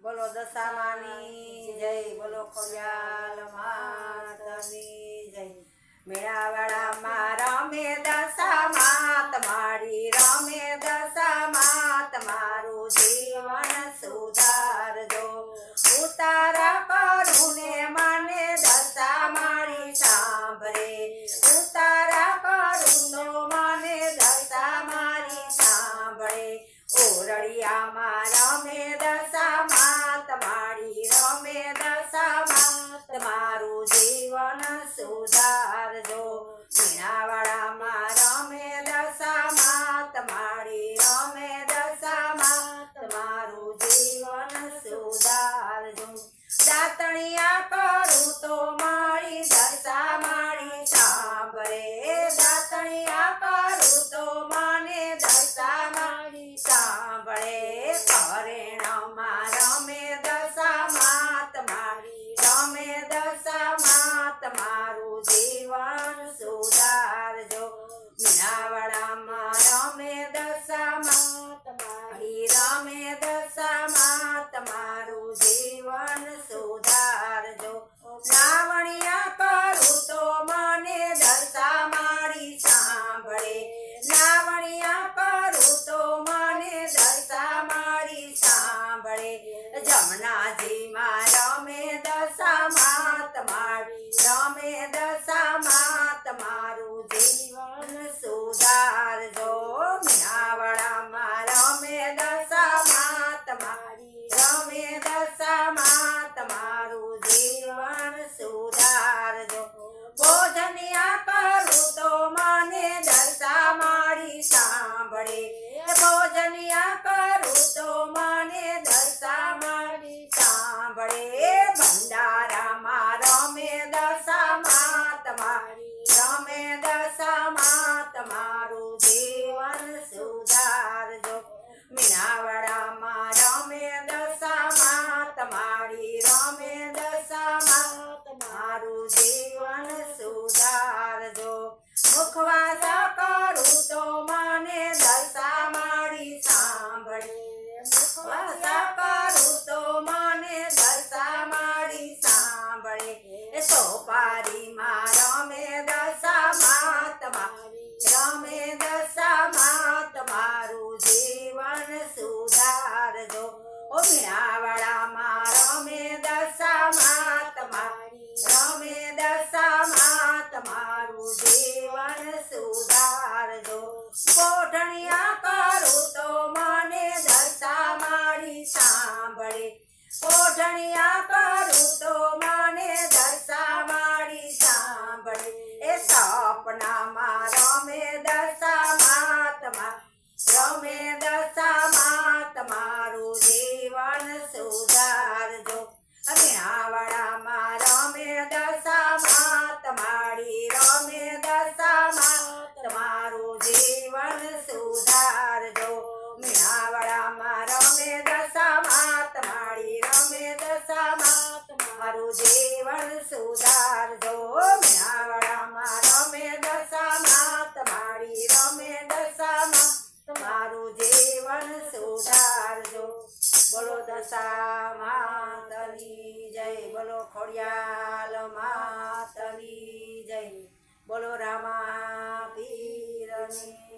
બોલો દશામાની જય, બોલો ખોડિયાલ માતની જય। મેળાવાળામાં રમે દશામા તમારી, રમે દશામા તમારું જીવન સુધારજો। ઉતારા કરું ને મને દશામાળી સાંભળે, ઉતારા કરું તો મને દશામાળી સાંભળે। ઓરડિયામાં રમે દશામા તમારી, રમે દશામા તમારું જીવન સુધારજો। મીણાવાળામાં રમે દશામા તમારી, રમે દશામા તમારું જીવન સુધારજો। દાતણિયા કરું તો મારી દશામાળી સાંભળે, દાતણિયા કરું તો મને દશામાળી સાંભળે। કરેણમાં રમે દશામા તમારી, રમે દશામા તમારું જીવન સુધારજો। મીણાવાળામાં રમે દશામા તમારી, રમે દશામા તમારું જીવન સુધારજો। લાવણિયા કરું તો મને દશામાળી સાંભળે, લાવણિયા કરું તો મને દશામાળી સાંભળે। જમનાજીમાં રમે દશામા તમારી, રમે દશામા તમારું જીવન સુધારજો। મીણાવાળામાં રમે દશામા તમારી, રમે દશામા તમારું જીવન સુધારજો। ભોજનિયા કરું તો મને દશામાળી સાંભળે, ભોજનિયા કરું તો મને દશામાળી સાંભળે। ભંડારામાં રમે દશામા તમારી, રમે દશામા તમારું જીવન સુધારજો। મીણાવાળામાં રમે દશામા તમારી, રમે દશામા તમારું જીવન સુધારજો। મુખવાસ કરું તો મને દશામાળી સાંભળે, મુખવાસ કરું તો મને દશામાળી સાંભળે। સોપારીમાં રમે દશામા તમારી, રમે દશામા તમારું જીવન સુધારજો। ઓ મીણાવાળામાં રમે દશામા તમારી, રમે દશામા તમારું જીવન સુધારજો। કોઠણિયા કરું તો મને દશામાળી સાંભળે, કોઠણિયા કરું તો મને દશામાળી સાંભળે। એ સપનામાં રમે દશામા તમારી, રમે દશામા તમારું જીવન સુધારજો। મીણાવાળામાં રમે દશામા તમારી, રમે દશામા તમારું જીવન સુધારજો। મીણાવાળામાં રમે દશામા તમારી, રમે દશામા તમારું જીવન સુધારજો। મીણાવાળામાં રમે દશામા તમારી, રમે દશામા તમારું જીવન સુધારજો। બોલો દશામાતની જય, બોલો ખોડિયાલ માતની જય, બોલો રામા પીરની